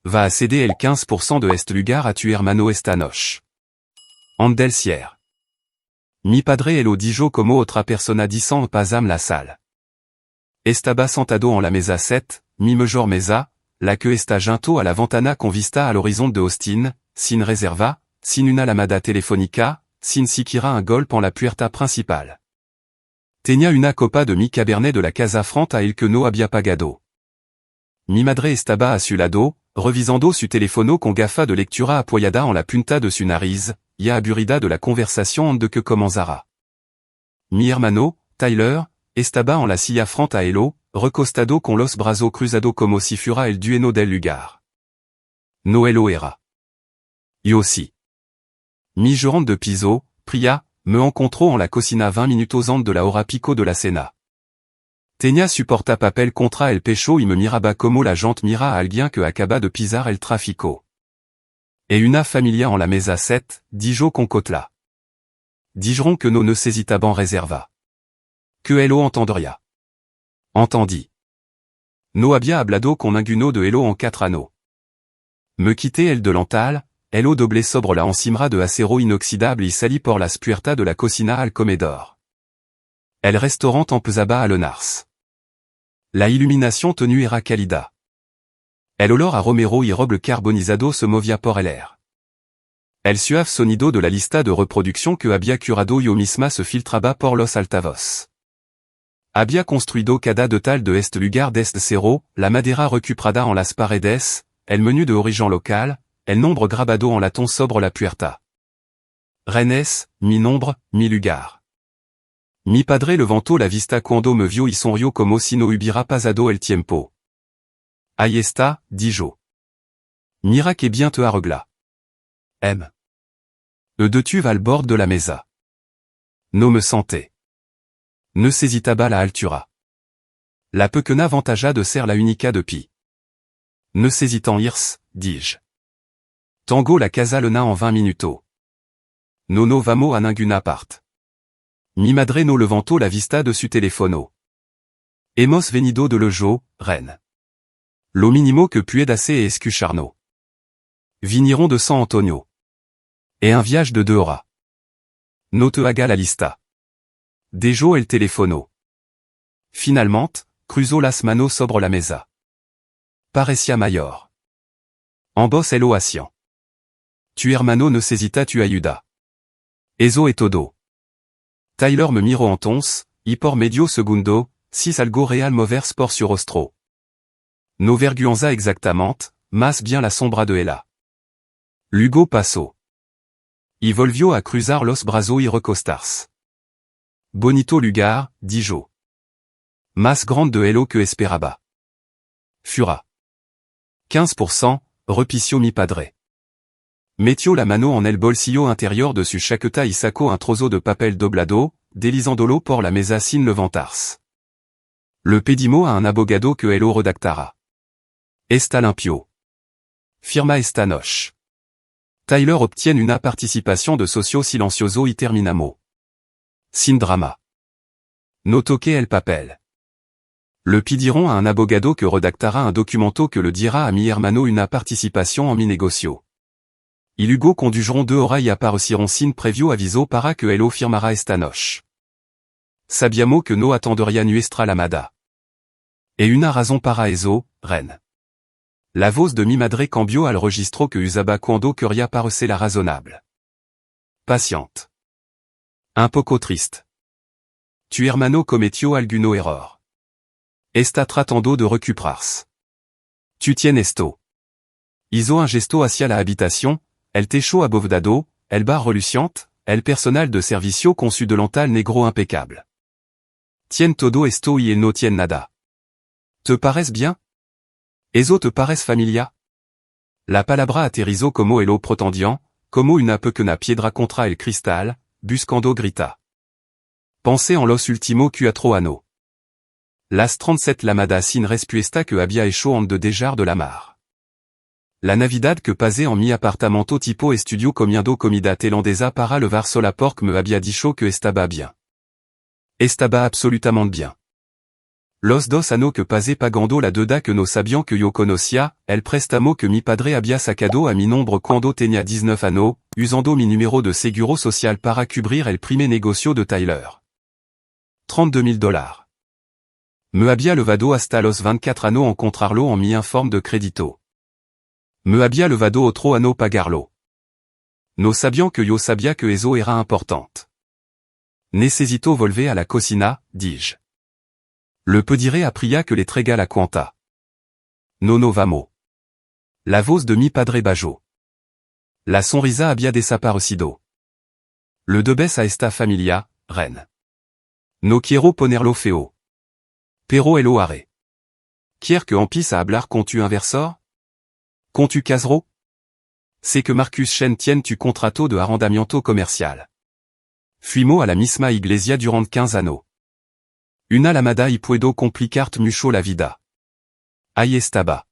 va a ceder el 15% de este lugar a tu hermano esta noche. Andelcier. Mi padre elo dijo como otra persona disant pasam la salle. Estaba sentado en la mesa 7, mi mejor mesa, la que está junto a la ventana con vista al horizonte de Austin, sin reserva, sin una llamada telefónica, sin siquiera un golpe en la puerta principal. Tenía una copa de mi cabernet de la casa frente a el que no había pagado. Mi madre estaba a su lado, revisando su teléfono con gafa de lectura apoyada en la punta de su nariz, ya aburrida de la conversación de que comenzara. Mi hermano, Tyler, estaba en la silla frente a elo, recostado con los brazos cruzados como si fuera el dueño del lugar. No elo era. Yo aussi. Mi gerente de piso, Priya, me encontró en la cocina 20 minutos antes de la hora pico de la cena. Tenía su portapapel contra el pecho y me miraba como la gente mira a alguien que acaba de pisar el tráfico. Et una familia en la mesa 7, dijo con cotla. Dijeron que no necesitaban reserva. Que elo entendría. Entendí. No había hablado con ninguno de elo en 4 años. Me quité el delantal, elo doblé sobre la encimera de acero inoxidable y salí por las puertas de la cocina al comedor. El restaurant empezaba a llenarse. La iluminación tenue era cálida. El olor a romero y roble carbonizado se movía por el air. El suave sonido de la lista de reproducción que había curado yo misma se filtraba por los altavoz. Había construido cada detalle de este lugar desde cero, la madera recuperada en las paredes, el menú de origen local, el nombre grabado en latón sobre la puerta. Rennes, mi nombre, mi lugar. Mi padre levantó la vista cuando me vio y sonrió como si no hubiera pasado el tiempo. Ahí está, dijo. Mira que bien te arregla. M. De al bord de la mesa. No me senté. Necesitaba la altura. La pequeña ventaja de ser la única de pi. Necesitan irs, dis-je. Tango la casa lena en 20 minutos. No vamos a ninguna part. Mi madre no levantó la vista de su teléfono. Hemos venido de Lejo, Rennes. Lo mínimo que puedas escucharnos. Vinieron de San Antonio. Et un viaje de 2 horas. No te haga la lista. Dejó el teléfono. Finalmente, cruzó las manos sobre la mesa. Parecía mayor. Ambos elo hacían. Tu hermano necesita tu ayuda. Eso es todo. Tyler me miró entonces, y por medio segundo, si algo real movers por su rostro. No vergüenza exactamente, mas bien la sombra de ella. Luego pasó. Y volvió a cruzar los brazos y recostarse. Bonito lugar, dijo. Más grande de elo que esperaba. Fura. 15%, repició mi padre. Metió la mano en el bolsillo interior de su chaqueta y sacó un trozo de papel doblado, delizándolo por la mesa sin levantarse. Le pedimos a un abogado que elo redactara. Está limpio. Firma esta noche. Tyler obtient una participación de socio silencioso y terminamos. Sin drama. No toqué el papel. Le pidieron a un abogado que redactara un documento que le dira a mi hermano una participación en mi negocio. Y luego condujeron 2 horas y aparecieron sin previo aviso para que elo firmara esta noche. Sabíamos que no atendería nuestra llamada. Et una razón para eso, Rennes. La voz de mi madre cambió al registro que usaba cuando quería parecer razonable. Paciente. Un poco triste. Tu hermano cometió alguno error. Está tratando de recuperarse. Tu tienes esto. Hizo un gesto hacia la habitación, el techo abovedado, el bar reluciente, el personal de servicio con su delantal negro impecable. Tien todo esto y él no tiene nada. ¿Te parece bien? ¿Eso te parece familia? La palabra aterrizó como elo pretendian, como una pequeña piedra contra el cristal, buscando grita. Pensé en los últimos 4 años. Las 37 llamadas sin respuesta que había hecho antes de dejar de la mar. La Navidad que pasé en mi apartamento tipo estudio comiendo comida tailandesa para levar sola porque me había dicho que estaba bien. Estaba absolutamente bien. Los dos ano que pase pagando la deuda que no sabian que yo conocía, el préstamo que mi padre había sacado a mi nombre cuando tenía 19 años, usando mi número de seguro social para cubrir el primer negocio de Tyler. $32,000. Me había levado hasta los 24 años encontrarlo en mi informe de crédito. Me había levado otro ano pagarlo. No sabian que yo sabía que eso era importante. Necesito volver a la cocina, dis-je. Le pedire appria que les trega la cuenta. No vamos. La voz de mi padre bajó. La sonrisa había desaparecido. Le debes a esta familia, Ren. No quiero ponerlo feo. Pero el haré. Quier que empiece a hablar con tu inversor? Con tu casero? C'est que Marcus Shen tienne tu contrato de arrendamiento comercial. Fuimos a la misma iglesia durant 15 años. Una lamada y puedo complicarte mucho la vida. Ahí estaba.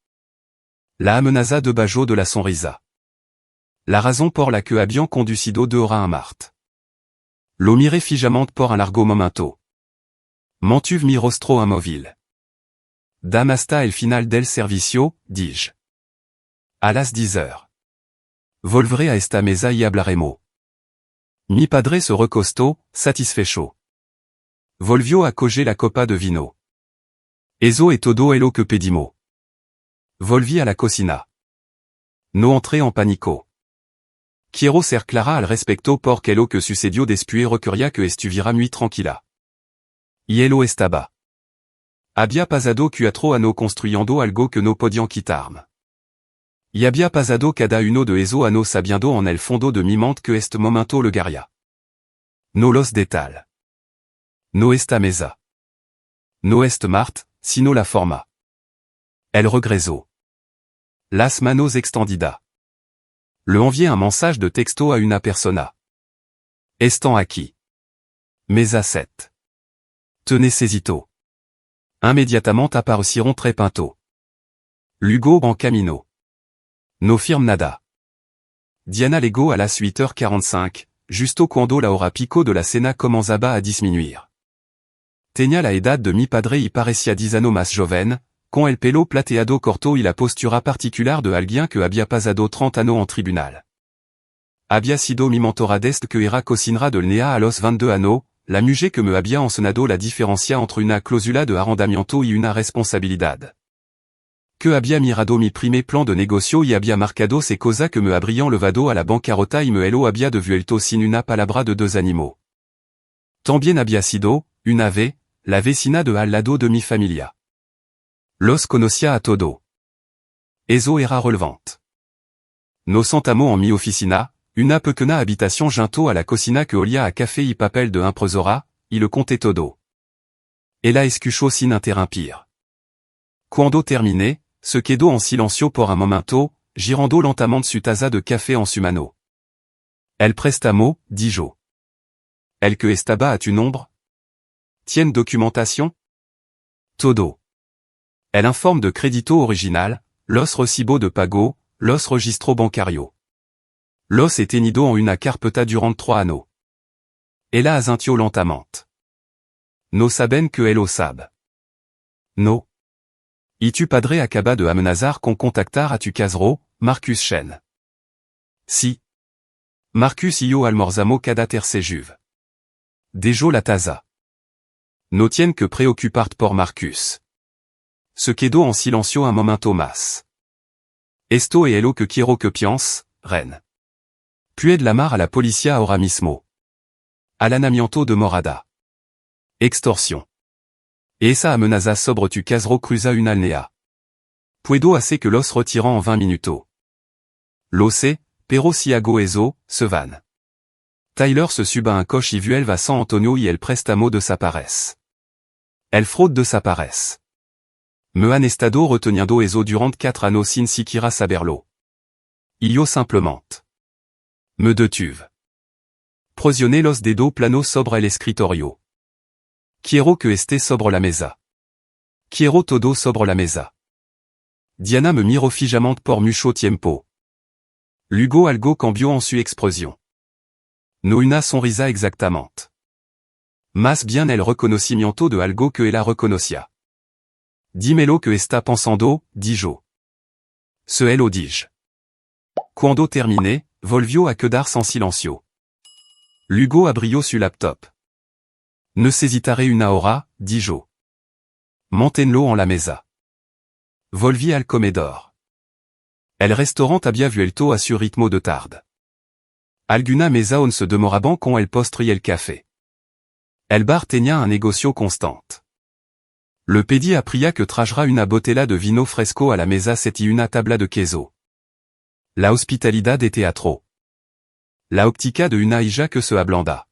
La amenaza de Bajo de la sonrisa. La raison por la que habían conducido de hora a Mart. Lo miré fijamente por un largo momento. Mantuve mi rostro immobile. Dame hasta el final del servicio, dis-je. A las 10 heures. Volveré a esta mesa y hablaremos. Mi padre se recostó, satisfecho. Volvió a coger la copa de vino. Eso es todo lo que pedimos. Volví a la cocina. No entré en pánico. Quiero ser clara al respecto porque lo que sucedió después requería que estuviera muy tranquila. Y elo estaba. Había pasado 4 años construyendo algo que no podían quitarme. Y había pasado cada uno de esos años sabiendo en el fondo de mi mente que este momento lo garía. No los detal. No esta mesa. No est Mart, sino la forma. Elle regresó. Las manos extendida. Le envié un mensage de texto a una persona. Estant aquí. Mesa 7. Te necesito. Inmediatamente aparecieron tres pinto. Lugo en camino. No firme nada. Diana llegó a las 8h45, justo cuando la hora pico de la cena comenzaba a disminuir. Tenía la edad de mi padre y parecía 10 años más joven, con el pelo plateado corto y la postura particular de alguien que había pasado 30 años en tribunal. Había sido mi mentora desde que era cocinera del NEA a los 22 años, la mujer que me había enseñado la diferencia entre una cláusula de arrendamiento y una responsabilidad. Que había mirado mi primer plan de negocio y había marcado ces cosas que me habrían levado a la bancarrota y me lo había devuelto sin una palabra de dos ánimos. También había sido, una vez, la vecina de al lado de mi familia. Los conocía a todo. Eso era relevante. Nos sentamos en mi oficina, una pequeña habitación junto a la cocina que olía a café y papel de impresora, y le conté todo. Ella escuchó sin interrumpir. Cuando terminé, se quedó en silencio por un momento, girando lentamente su taza de café en su mano. El préstamo, dis yo. El que estaba a tu nombre? Tiene documentación? Todo. El informe de crédito original, los recibos de pago, los registros bancarios. Los he tenido en una carpeta durant 3 años. Ella asintió lentamente. No saben que él lo sabe. No. Y tu padre acaba de amenazar con contactar a tu casero, Marcus Shen. Si. Marcus y yo almorzamos cada tercer juve. Dejo la taza. No tiene que preocuparte por Marcus. Se quedó en silencio un momento más. Esto es lo que quiero que pienses, Ren. Pued llamar a la policía ahora mismo. Allanamiento de morada. Extorsión. Esa amenaza sobre tu casero cruza una línea. Puedo hacer que los retiran en 20 minutos. Lo sé, pero si hago eso, se van. Tyler se sube a un coche y vuelve a San Antonio y el préstamo desaparece. El fraude desaparece. Me han estado reteniendo eso durant 4 años sin siquiera saberlo. Y yo simplemente. Me detuve. Presioné los dedos planos sobre el escritorio. Quiero que esté sobre la mesa. Quiero todo sobre la mesa. Diana me miró fijamente por mucho tiempo. Luego algo cambió en su expresión. No una sonrisa exactamente. Más bien el reconocimiento de algo que ella reconocía. Dimelo que esta pensando, dijo. Ce hello dige. Quando terminé, volvio a quedar en silencio. Luego abrió su laptop. Necesitaré una hora, dijo. Manténlo en la mesa. Volvi al comedor. El restaurant había vuelto a su ritmo de tarde. Alguna mesa on se demoraban con el postre y el café. El bar tenía un negocio constant. Le pedi appria que trajera una botella de vino fresco a la mesa y una tabla de queso. La hospitalidad de teatro. La óptica de una hija que se ablanda.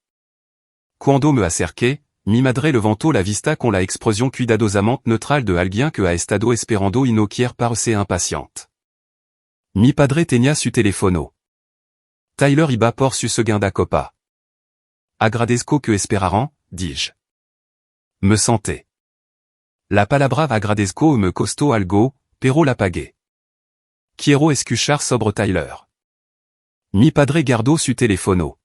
Cuando me acerqué, mi madre levantó la vista con la expresión cuidadosamente neutral de alguien que ha estado esperando y no quiere parecer impaciente. Mi padre tenía su teléfono. Tyler iba por su segunda copa. Agradezco que esperaran, dije. Me senté. La palabra agradezco me costó algo, pero la pagué. Quiero escuchar sobre Tyler. Mi padre guardó su teléfono.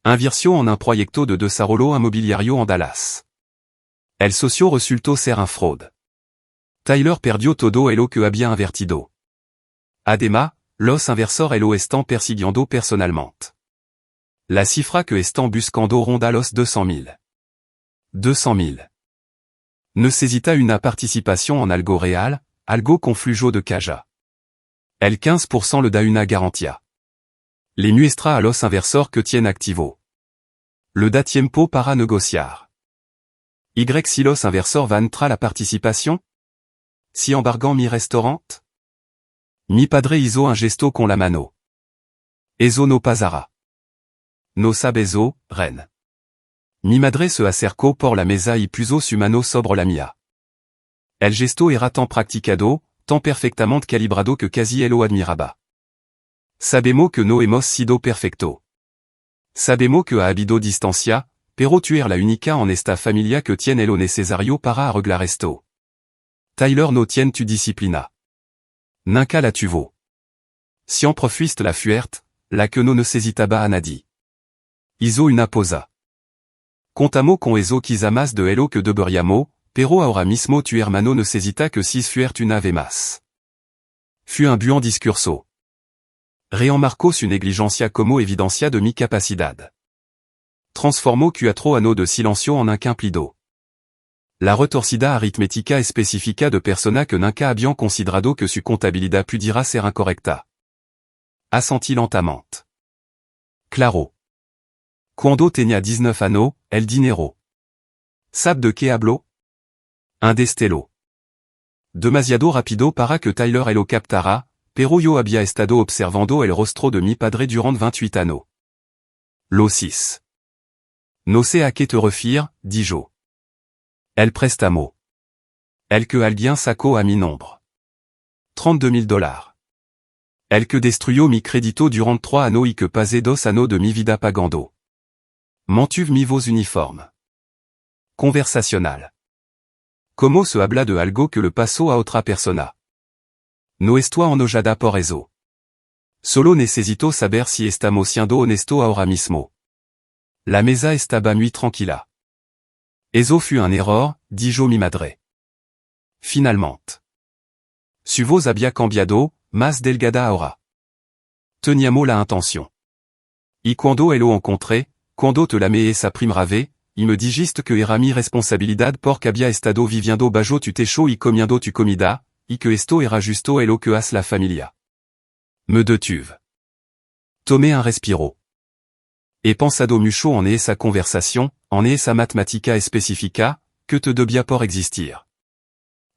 Invirsió en un proyecto de desarrollo inmobiliario en Dallas. El socio resultó ser un fraude. Tyler perdió todo lo que había invertido. Además, los inversores lo están persiguiendo personalmente. La cifra que están buscando ronda los 200.000. 200.000. Necesita una participación en algo real, algo con flujo de caja. El 15% le da una garantía. Le muestra a los inversores que tiene activo. Le da tiempo para negociar. Y si los inversores van tra la participación? Si embargan mi restaurant? Mi padre hizo un gesto con la mano. Eso no pasará. No sabe eso, Ren. Mi madre se acercó por la mesa y puso su mano sobre la mía. El gesto era tan practicado, tan perfectamente calibrado que casi lo admiraba. Sabemos que no hemos sido perfecto. Sabemos que ha habido distancia, pero tu eres la única en esta familia que tiene lo necesario para arreglar esto. Tyler no tiene tu disciplina. Nunca la tuvo. Siempre fuiste la fuerte, la que no necesitaba a nadie. Hizo una pausa. Contamos con eso quizá más de lo que deberíamos, pero ahora mismo tu hermano necesita que si fuerte una vez más. Fut un buen discurso. Remarcó su negligencia como evidencia de mi capacidad. Transformó cuatro años de silencio en un cumplido. La retorcida aritmética específica de persona que nunca habían considerado que su contabilidad pudiera ser incorrecta. Assenti lentamente. Claro. Cuando tenía 19 años, el dinero. ¿Sabe de qué hablo? Un destello. Demasiado rápido para que Tyler lo captara, pero yo había estado observando el rostro de mi padre durant 28 años. Lo 6. No sé a qué te refieres, dijo. El préstamo. El que alguien sacó a mi nombre. $32,000. El que destruyó mi crédito durant 3 años y que pasé 2 años de mi vida pagando. Mantuve mi voz uniforme. Conversacional. Como se habla de algo que le pasó a otra persona. No estoy enojada por eso. Solo necesito saber si estamos siendo honesto ahora mismo. La mesa estaba muy tranquila. Eso fut un error, dijo mi madre. Finalmente. Su voz había cambiado, más delgada ahora. Teníamos la intención. Y cuando lo encontré, cuando te la me esa primera vez, y me dijiste que era mi responsabilidad porque había estado viviendo bajo tu techo y comiendo tu comida, y que esto era justo lo que hace la familia. Me detuve. Tomé un respiro. He pensado mucho en esa conversación, en esa matemática específica, que te debía por existir.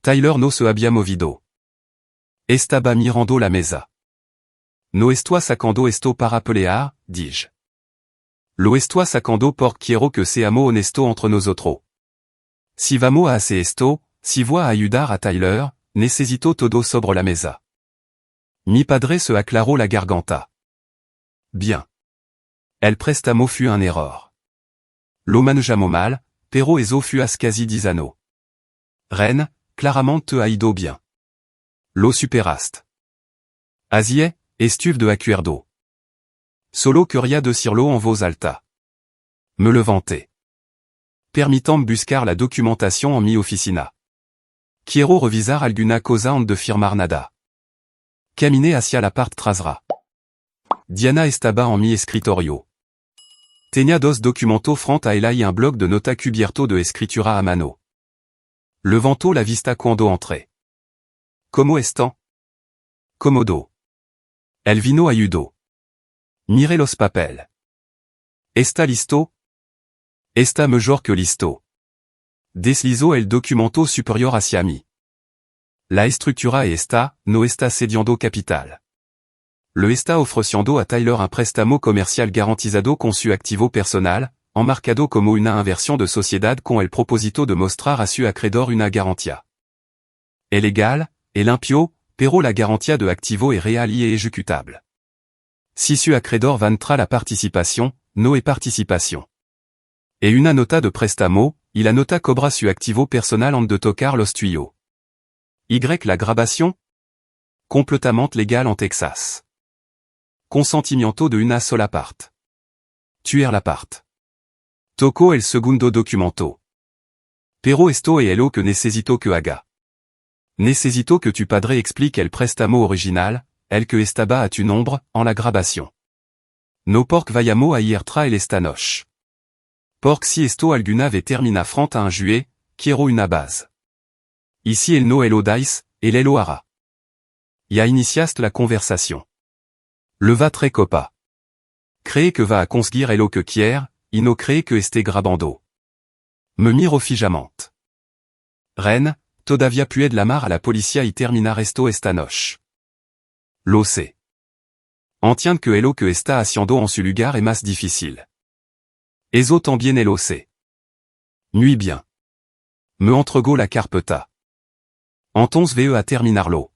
Tyler no se había movido. Estaba mirando la mesa. No estoy sacando esto para pelear, dije. Lo estoy sacando porque quiero que seamos honesto entre nosotros. Si vamos a hacer esto, si voy a ayudar a Tyler, necesito todo sobre la mesa. Mi padre se aclaró la garganta. Bien. El préstamo fut un error. Lo manejamos mal, pero eso fut hace casi 10 años. Ren, claramente te ha ido bien. Lo superaste. Así es, estuve de acuerdo. Solo quería decirlo en voz alta. Me levanté. Permittant buscar la documentation en mi oficina. Quiero revisar alguna cosa antes de firmar nada. Camine hacia la part trasera. Diana estaba en mi escritorio. Tenía dos documentos frente a ella y un bloc de nota cubierto de escritura a mano. Levantó la vista cuando entré. ¿Cómo están? Cómodo. El vino ayudó. Mire los papel. ¿Está listo? Está mejor que listo. Deslizó el documento superior hacia mí. La estructura está, no está cediendo capital. Le está ofreciendo a Tyler un préstamo comercial garantizado con su activo personal, enmarcado como una inversión de sociedad con el propósito de mostrar a su acreedor una garantía. Es legal, es limpio, pero la garantía de activo es real y es ejecutable. Si su acreedor vendrá la participación, no es participación. Et una nota de préstamo, y la nota cobra su activo personal antes de tocar los tuyos. Y la grabación? Completamente legal en Texas. Consentimiento de una sola part. Tuer la part. Toco el segundo documento. Pero esto es lo que necesito que haga. Necesito que tu padre explique el préstamo original, el que estaba a tu nombre, en la grabación. No porque vayamos a ir tra el estanoche. Porque si esto alguna vez termina frente a un juez, quiero una base. Ici el no el odais, el lo hará. Ya iniciaste la conversation. Le va très copa. Cree que va a conseguir el que quiere, y no cree que esté grabando. Me miro fijamente. Ren, todavía puede llamar a la policía y terminar esto esta noche. Lo sé. Entiende que el que está haciendo en su lugar es más difícil. Eso también lo sé. Nuit bien. Me entregó la carpeta. Entonces ve a terminarlo.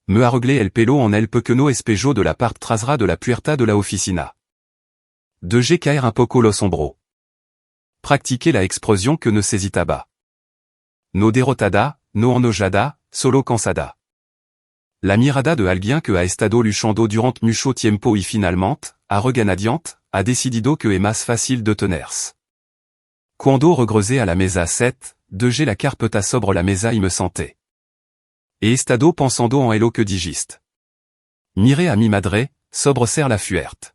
Me arreglé el pelo en el pequeño espejo de la part trasera de la puerta de la oficina. Dejé caer un poco los hombros. Practiqué la expresión que necesitaba. No derrotada, no enojada, solo cansada. La mirada de alguien que ha estado luchando durante mucho tiempo y finalmente, a reganadiante, ha decidido que es más fácil de tenerse. Cuando regresé a la mesa 7, dejé la carpeta sobre la mesa y me senté. He estado pensando en el que dijiste. Miré a mi madre, sobre ser la fuerte.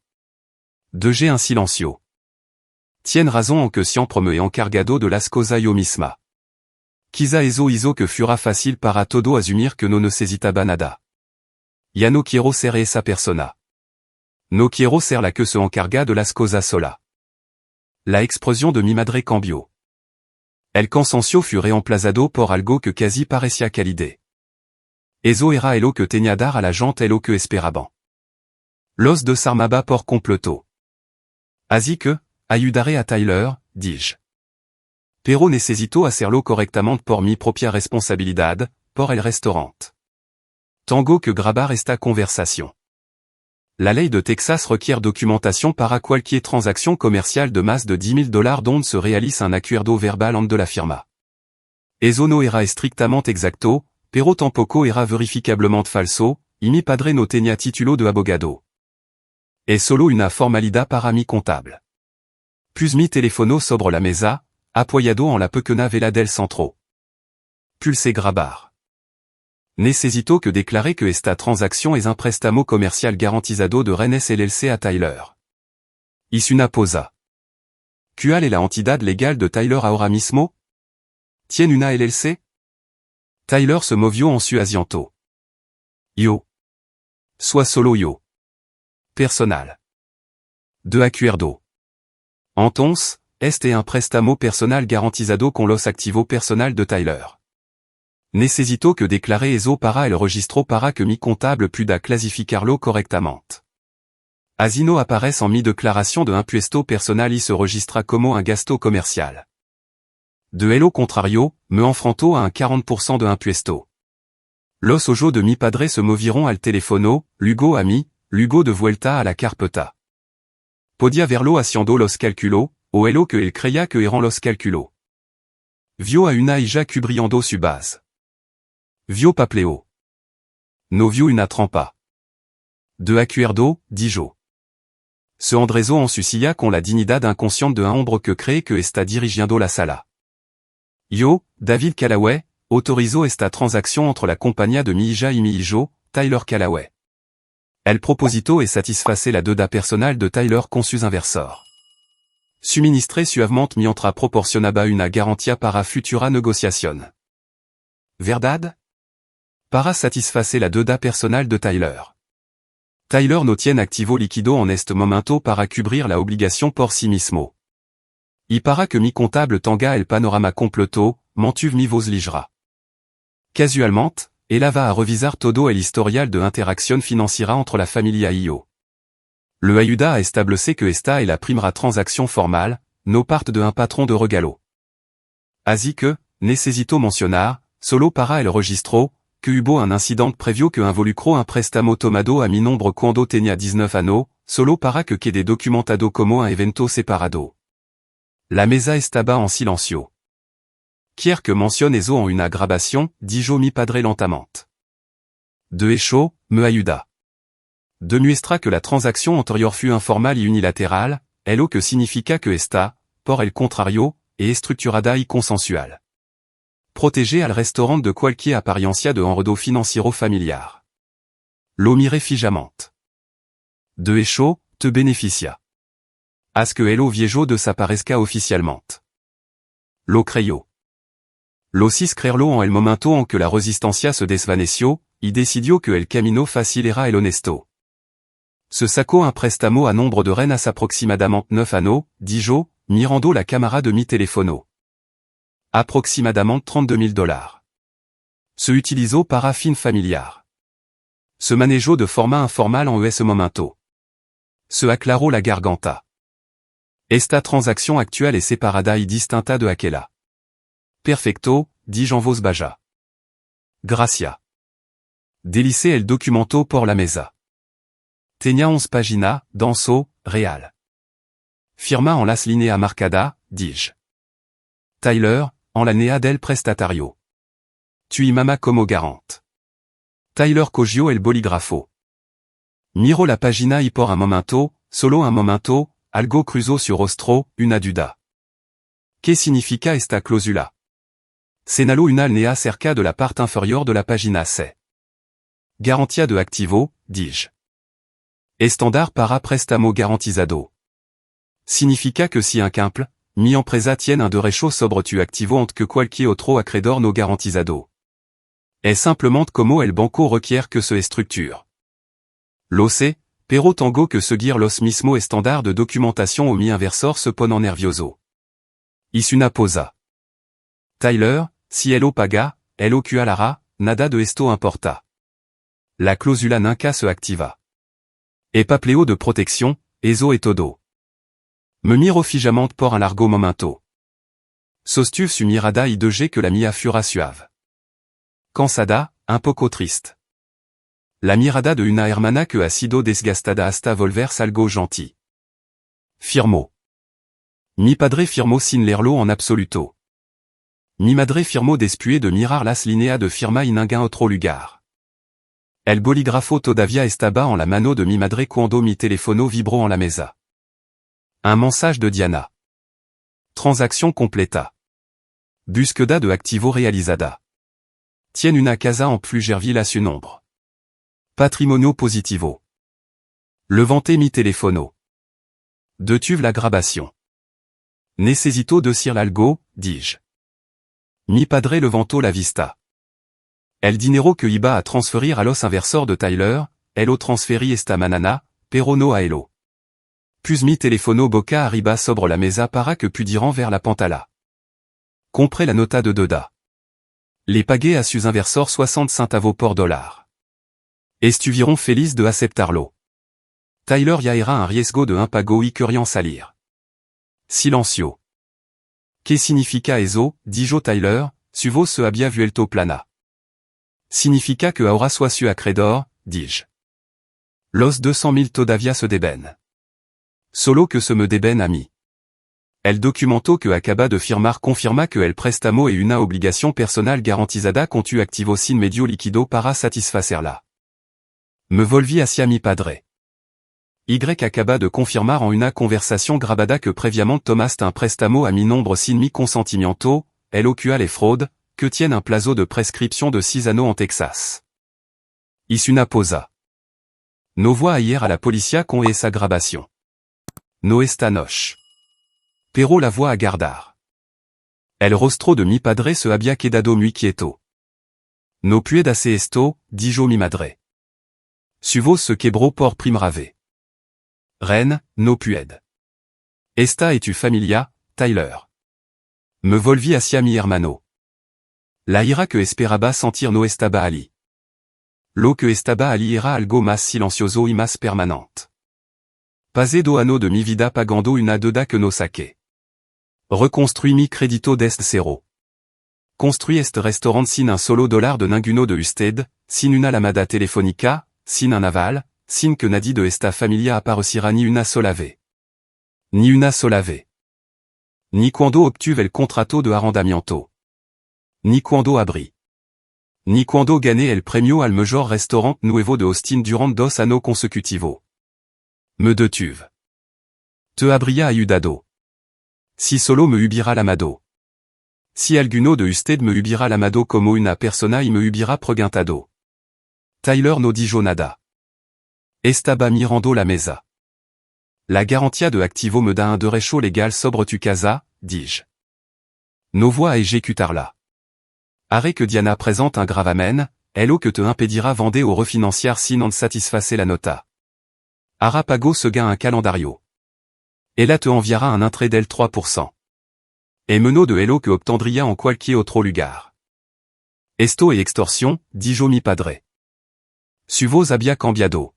Dejé un silencio. Tien razón en que siempre me he encargado de las cosas yo misma. Quizá eso hizo que fuera fácil para todo asumir que no necesitaba nada. Ya no quiero ser esa persona. No quiero ser la que se encarga de las cosas sola. La expresión de mi madre cambió. El cansancio fut reemplazado por algo que casi parecía calidez. Eso era lo que tenía dar a la gente lo que esperaban. Los desarmaba por completo. Así que, ayudaré a Tyler, dije. Pero necesito hacerlo correctamente por mi propia responsabilidad, por el restaurante. Tengo que grabar esta conversación. La ley de Texas requiert documentation para cualquier transaction commerciale de más de $10,000 donde se réalise un acuerdo verbal entre la firma. Eso no era estrictamente exacto, pero tampoco era verificablemente falso, y mi padre no tenía título de abogado. Es solo una formalidad para mi contable. Pus mi teléfono sobre la mesa, apoyado en la pequeña vela del centro. Pulsé grabar. Necesito que declare que esta transacción es un préstamo comercial garantizado de Rennes LLC a Tyler. Es una posa. ¿Cuál es la entidad legal de Tyler ahora mismo? ¿Tiene una LLC? Tyler se movió en su asiento. Yo. Soit solo yo. Personal. De acuerdo. Entonces, este es un préstamo personal garantizado con los activos personal de Tyler. Necesito que declare eso para el registro para que mi contable pueda clasificarlo correctamente. Así no aparece en mi declaración de impuesto personal y se registra como un gasto comercial. De lo contrario, me enfrento a un 40% de impuesto. Los ojos de mi padre se movieron al teléfono, luego a mí, luego de vuelta a la carpeta. Podía verlo haciendo los cálculos, o lo que él creía que eran los cálculos. Vio a una hija cubriendo su base. Vio papleo. No vio una trampa. De acuerdo, dijo. Se enderezó en su silla con la dignidad inconsciente de un hombre que cree que está dirigiendo la sala. Yo, David Callaway, autorisó esta transaction entre la compagnia de Miija y Miijo, Tyler Callaway. El proposito et satisface la deuda personal de Tyler consus inversor. Suministré suavement mientras proporcionaba una garantia para futura negociación. Verdad? Para satisface la deuda personal de Tyler. Tyler no tiene activo liquido en este momento para cubrir la obligación por sí mismo. Y para que mi contable tenga el panorama completo, mantuve mi vos ligera. Casualmente, ella va a revisar todo el historial de interacción financiera entre la familia IO. Le ayuda a establecer que esta est la primera transaction formale, no parte de un patron de regalo. Así que, necesito mencionar, solo para el registro, que hubo un incident previo que involucró un préstamo tomado a mi nombre cuando tenía 19 años, solo para que quede documentado como un evento separado. La mesa estaba en silencio. Quiero que mencione eso en una grabación, dijo mi padre lentamente. De hecho, me ayuda. Demuestra que la transaction antérieure fut informal y unilateral, lo que significa que esta, por el contrario, est estructurada y consensual. Protégé al restaurant de cualquier apariencia de enredo financiero familiar. Lo miré fijamente. De hecho, te beneficia. Haz que el viejo desaparezca oficialmente. Lo creyó. Lo sis creerlo en el momento en que la resistencia se desvaneció, y decidió que el camino fácil era el honesto. Se sacó un préstamo a nombre de reines aproximadamente 9 años, dijo, mirando la cámara de mi teléfono. Aproximadamente $32,000. Se utilizó para fin familiar. Se manejó de forma informal en ese momento. Se aclaró la garganta. Esta transaction actuelle est separada y distinta de aquella. Perfecto, dis en voz baja. Gracia. Délice el documento por la mesa. Tenía 11 páginas, denso, real. Firma en las líneas marcada, dis. Tyler, en la nea del prestatario. Tu y mama como garante. Tyler cogio el bolígrafo. Miro la pagina y por un momento, solo un momento, algo cruzó su rostro, una duda. ¿Qué significa esta cláusula? Señaló una línea cerca de la parte inferior de la pagina C. Garantia de activo, dis. Estándar para préstamo garantizado. Significa que si un simple, mi empresa tiene un derecho sobre tu activo ante que cualquier otro acreedor no garantizado. Es simplement como el banco requiere que se estructure. Lo sé, pero tengo que seguir los mismos estándares de documentación o mi inversor se pone nervioso. Es una posa. Tyler, si elo paga, elo cualará, nada de esto importa. La cláusula nunca se activa. Et papeleo de protección, eso es todo. Me miro fijamente por un largo momento. Sostuve su mirada y dejé que la mía fuera suave. Cansada, un poco triste. La mirada de una hermana que ha sido desgastada hasta volverse algo gentil. Firmó. Mi padre firmó sin leerlo en absoluto. Mi madre firmó después de mirar las líneas de firma y ningún otro lugar. El bolígrafo todavía estaba en la mano de mi madre cuando mi teléfono vibró en la mesa. Un mensage de Diana. Transaction completa. Búsqueda de activo realizada. Tiene una casa en Pflugerville a su nombre. Patrimonio positivo. Levanté mi teléfono. Detuve la grabación. Necesito decir algo, dis. Mi padre levantó la vista. El dinero que iba a transferir a los inversor de Tyler, elo transferi esta manana, pero no a elo. Puis mi teléfono boca arriba sobre la mesa para que pudieran ver la pantalla. Compré la nota de deuda. Les pagué a sus inversor 60 centavos por dollar. Estuvieron feliz de aceptarlo. Tyler ya era un riesgo de impago y querían salir. Silencio. ¿Qué significa eso? Dijo Tyler, su voz se había vuelto plana. Significa que ahora sois su acreedor, dis. Los 200,000 todavía se deben. Solo que se me deben a mí. El documento que acaba de firmar confirma que el préstamo est una obligación personal garantizada con tu activo sin medio líquido para satisfacerla. Me volví hacia mi padre. Y acaba de confirmar en una conversación grabada que previamente tomaste un préstamo a mi nombre sin mi consentimiento, lo cual est fraude, que tienne un plazo de prescription de 6 anneaux en Texas. Isuna posa. No voix hier à la policia con esa grabación. No esta noche. Pero la voix à Gardar. El rostro de mi padre se había quedado muy quieto. No puede esto, dijo mi madre. Su voz se quebró por primera vez. Reine, no puede. Esta es tu familia, Tyler. Me volví hacia mi hermano. La ira que esperaba sentir no estaba allí. Lo que estaba allí era algo más silencioso y más permanente. Pasé ano de mi vida pagando una deuda que no saqué. Reconstruí mi crédito desde cero. Construí este restaurant sin un solo dollar de ninguno de usted, sin una llamada telefónica, sin un aval, sin que nadie de esta familia apareciera ni una sola vez. Ni una sola vez. Ni cuando obtuve el contrato de arrendamiento. Ni cuando abrí. Ni cuando gané el premio al mejor restaurant nuevo de Austin durant 2 años consecutivos. Me detuve. Te habría ayudado. Si solo me hubiera llamado. Si alguno de usted me hubiera llamado como una persona y me hubiera preguntado. Tyler no dijo nada. Estaba mirando la mesa. La garantia de activo me da un derecho legal sobre tu casa, dis-je. No voix à exécutarla. Haré que Diana présente un gravamen, hello que te impedira vender au refinanciar si non satisface la nota. Hará pago se un calendario. Ella te enviara un intrait del 3%. Et meno de hello que obtendría en cualquier otro lugar. Esto es extorsión, dijo mi padre. Su voz había cambiado.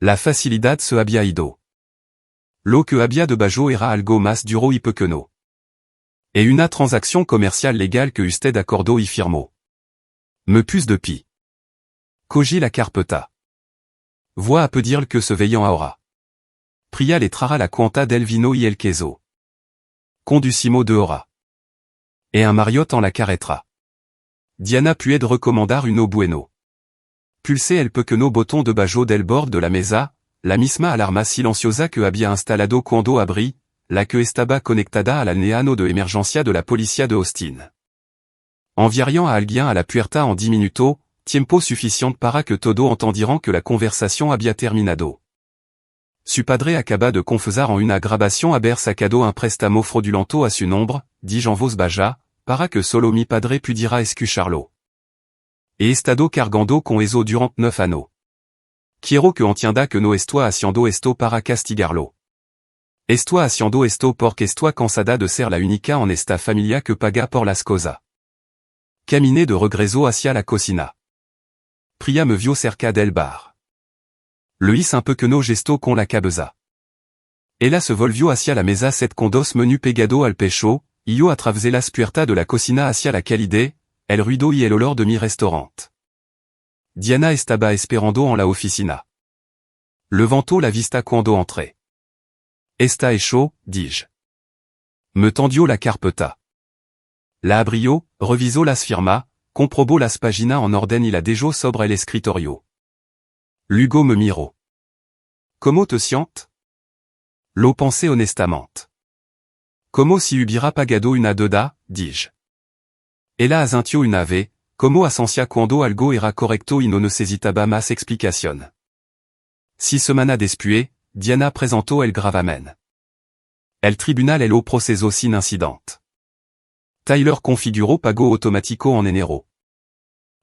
La facilidad se había ido. Lo que había de bajo era algo más duro y pequeño. Et una transacción comercial légale que usted acordó y firmó. Me puse de pie. Cogí la carpeta. Voix à peu dire que se veillant ahora. Pria le trara la cuenta del vino y el queso. Conducimo de hora. Et un Marriott en la carretera. Diana puede recomendar uno bueno. Pulsé el pequeño botón de bajo del bord de la mesa, la misma alarma silenciosa que había instalado cuando abrí, la que estaba conectada al neano de emergencia de la policía de Austin. Enviariant a alguien a la puerta en 10 minutos, tiempo suficiente para que todo entendieran que la conversación había terminado. Su padre acaba de confesar en una grabación haber sacado un préstamo fraudulento a su nombre, dis-je en voz baja, para que solo mi padre pudiera escucharlo. E estado cargando con eso durant 9 años. Quiero que entienda que no estoy haciendo esto para castigarlo. Estoy haciendo esto porque estoy cansada de ser la única en esta familia que paga por las cosas. Caminé de regreso hacia la cocina. Pria me vio cerca del bar. Le hice un pequeño gesto con la cabeza. Ella se volvió hacia la mesa set con dos menú pegado al pecho, y yo atravesé las puertas de la cocina hacia la calidez, el ruido y el olor de mi restaurant. Diana estaba esperando en la oficina. Levantó la vista cuando entré. Está hecho, dis-je. Me tendió la carpeta. La abrió, revisó las firmas, comprobó las páginas en orden y la dejó sobre el escritorio. Luego me miró. ¿Cómo te sientes? Lo pensé honestamente. Como si hubiera pagado una deuda, dis-je. Ella asintió una vez, como asencia cuando algo era correcto y no necesitaba más explicación. 6 semanas después, Diana presentó el gravamen. El tribunal lo procesó sin incidente. Tyler configuró pago automático en enero.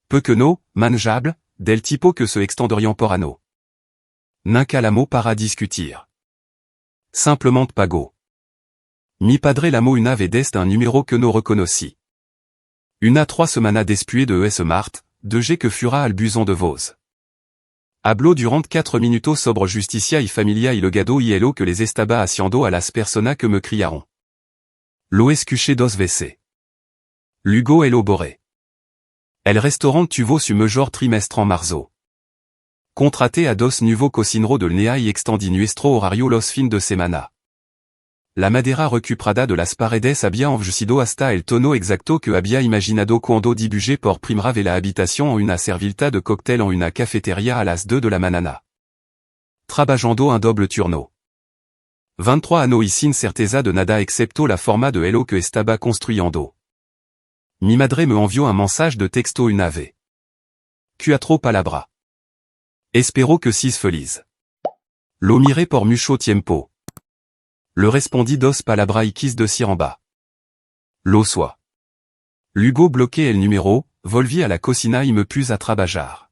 Pequeño, manejable, del tipo que se extenderian por ano. Nunca llamó para discutir. Simplement pago. Mi padre llamó una vez desde un número que no reconocí. Una 3 semanas después de ese mart, de que fura al buzón de voz. Habló durant 4 minutos sobre justicia y familia y legado y lo que les estaba haciendo a las personas que me criaron. Lo escuché 2 veces. Luego lo borré. El restaurant tuvo su mejor trimestre en marzo. Contraté a 2 nuevos cocineros del NEA y extendí nuestro horario los fin de semana. La madera recuperada de las paredes había envejecido hasta el tono exacto que había imaginado cuando dibujé por primera vez la habitación en una servilta de cóctel en una cafetería a las 2 de la mañana. Trabajando un doble turno. 23 años y sin certeza de nada excepto la forma de lo que estaba construyendo. Mi madre me envió un mensage de texto une ave. Cuatro palabra. Espero que sis feliz. Lo miré por mucho tiempo. Le respondí dos palabra y quis decir en bas. Lo soit. Luego bloqué el número, volví à la cocina y me pus a trabajar.